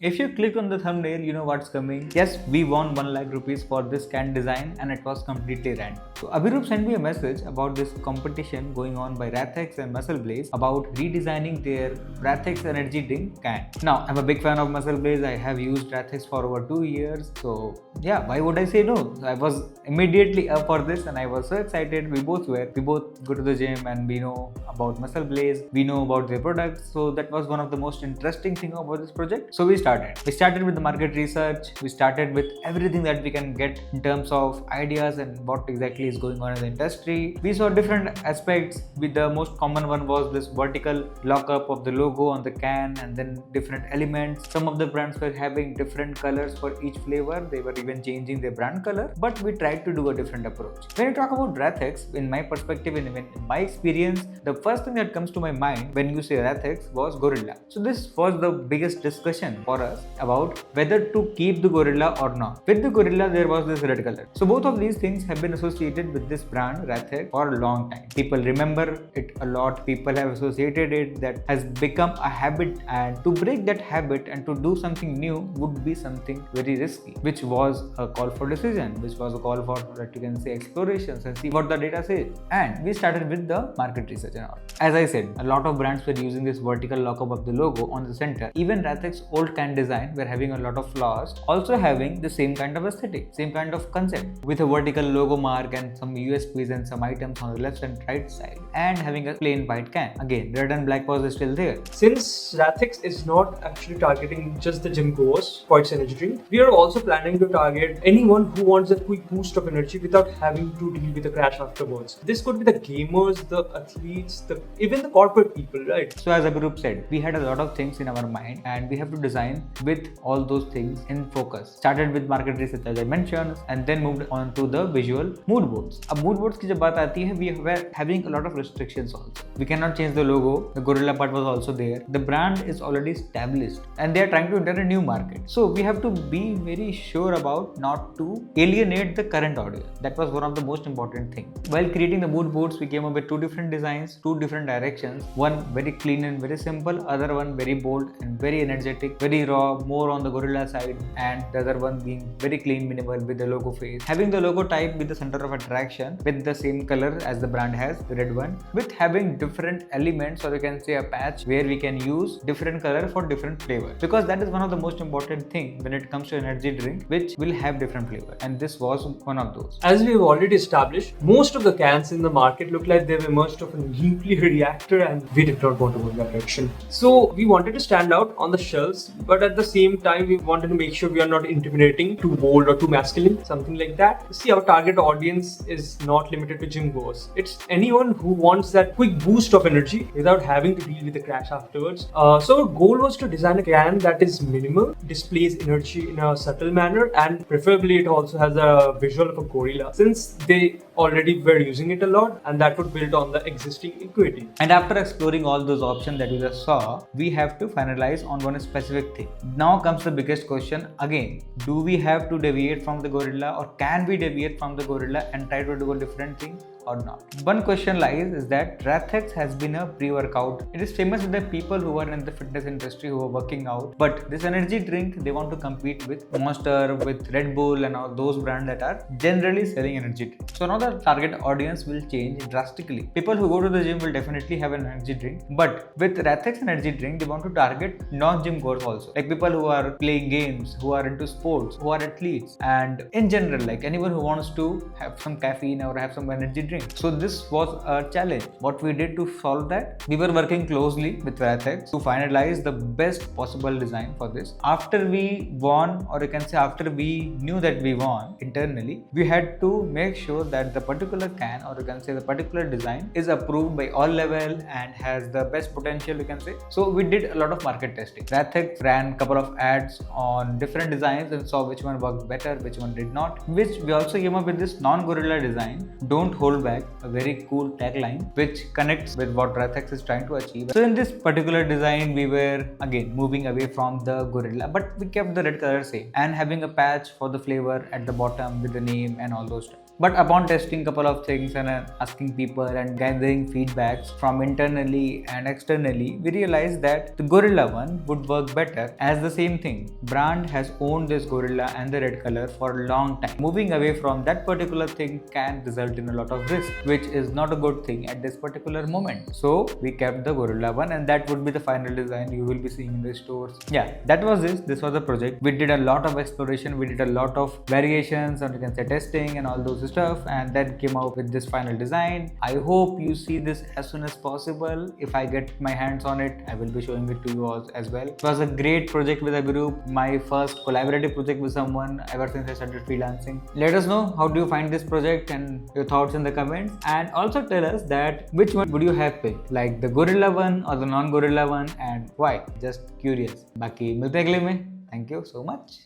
If you click on the thumbnail, you know what's coming. Yes, we won 1 lakh rupees for this can design and it was completely random. So Abhirup sent me a message about this competition going on by WrathX and MuscleBlaze about redesigning their WrathX Energy Drink can. Now, I'm a big fan of MuscleBlaze. I have used WrathX for over 2 years. So yeah, why would I say no? I was immediately up for this and I was so excited. We both were. We both go to the gym and we know about MuscleBlaze. We know about their products. So that was one of the most interesting thing about this project. So we started with the market research. We started with everything that we can get in terms of ideas and what exactly is going on in the industry. We saw different aspects. With the most common one was this vertical lockup of the logo on the can, and then different elements. Some of the brands were having different colors for each flavor. They were even changing their brand color, but we tried to do a different approach. When you talk about WrathX, in my perspective and even in my experience, the first thing that comes to my mind when you say WrathX was Gorilla. So this was the biggest discussion for us about whether to keep the Gorilla or not. With the Gorilla, there was this red color. So both of these things have been associated with this brand WrathX for a long time. People remember it a lot. People have associated it. That has become a habit, and to break that habit and to do something new would be something very risky, which was a call for decision, which was a call for, that you can say, explorations and see what the data says. And we started with the market research and all. As I said, a lot of brands were using this vertical lockup of the logo on the center. Even WrathX's old can design were having a lot of flaws, also having the same kind of aesthetic, same kind of concept, with a vertical logo mark and some USPs and some items on the left and right side, and having a plain white can. Again, red and black was still there. Since WrathX is not actually targeting just the gym goers for its energy drink, we are also planning to target anyone who wants a quick boost of energy without having to deal with a crash afterwards. This could be the gamers, the athletes, even the corporate people, right? So as Abhirup said, we had a lot of things in our mind and we have to design with all those things in focus. Started with market research as I mentioned, and then moved on to the visual mood boards. अब mood boards की जब बात आती है, we were having a lot of restrictions also. We cannot change the logo. The Gorilla part was also there. The brand is already established and they are trying to enter a new market. So we have to be very sure about not to alienate the current audience. That was one of the most important things. While creating the mood boards, we came up with two different designs, two different directions. One very clean and very simple, other one very bold and very energetic, very raw, more on the Gorilla side, and the other one being very clean, minimal with the logo face. Having the logo type with the center of attraction with the same color as the brand has, the red one, with having different elements, or you can say a patch where we can use different color for different flavors, because that is one of the most important thing when it comes to energy drink, which will have different flavor, and this was one of those. As we've already established, most of the cans in the market look like they've emerged of a nuclear reactor, and we did not want to go in that direction. So we wanted to stand out on the shelves, but at the same time we wanted to make sure we are not intimidating, too bold or too masculine, something like that. See, our target audience is not limited to gym goers. It's anyone who wants that quick boost of energy without having to deal with the crash afterwards. So our goal was to design a can that is minimal, displays energy in a subtle manner, and preferably it also has a visual of a gorilla, since they already were using it a lot, and that would build on the existing equity. And after exploring all those options that you just saw, we have to finalize on one specific thing. Now comes the biggest question again. Do we have to deviate from the Gorilla, or can we deviate from the Gorilla and try to do a different thing or not? One question lies is that WrathX has been a pre-workout. It is famous with the people who are in the fitness industry, who are working out, but this energy drink, they want to compete with Monster, with Red Bull and all those brands that are generally selling energy drink. So now the target audience will change drastically. People who go to the gym will definitely have an energy drink, but with WrathX energy drink, they want to target non-gym goers also, like people who are playing games, who are into sports, who are athletes, and in general, like anyone who wants to have some caffeine or have some energy drink. So this was a challenge. What we did to solve that, we were working closely with WrathX to finalize the best possible design for this. After we won, or you can say after we knew that we won internally, we had to make sure that the particular can, or you can say the particular design, is approved by all level and has the best potential, you can say. So we did a lot of market testing. WrathX ran a couple of ads on different designs and saw which one worked better, which one did not, which we also came up with this non-gorilla design, don't hold back, a very cool tagline which connects with what WrathX is trying to achieve. So in this particular design, we were again moving away from the gorilla, but we kept the red color same and having a patch for the flavor at the bottom with the name and all those stuff. But upon testing couple of things and asking people and gathering feedbacks from internally and externally, we realized that the Gorilla one would work better as the same thing. Brand has owned this Gorilla and the red color for a long time. Moving away from that particular thing can result in a lot of risk, which is not a good thing at this particular moment. So we kept the Gorilla one, and that would be the final design you will be seeing in the stores. Yeah, that was this was the project. We did a lot of exploration, we did a lot of variations, and you can say testing and all those stuff, and then came out with this final design. I hope you see this as soon as possible. If I get my hands on it, I will be showing it to you all as well. It was a great project with a group, my first collaborative project with someone ever since I started freelancing. Let us know how do you find this project and your thoughts in the comments, and also tell us that which one would you have picked, like the Gorilla one or the non-Gorilla one, and why. Just curious. बाकी मिलते हैं अगले में. Thank you so much.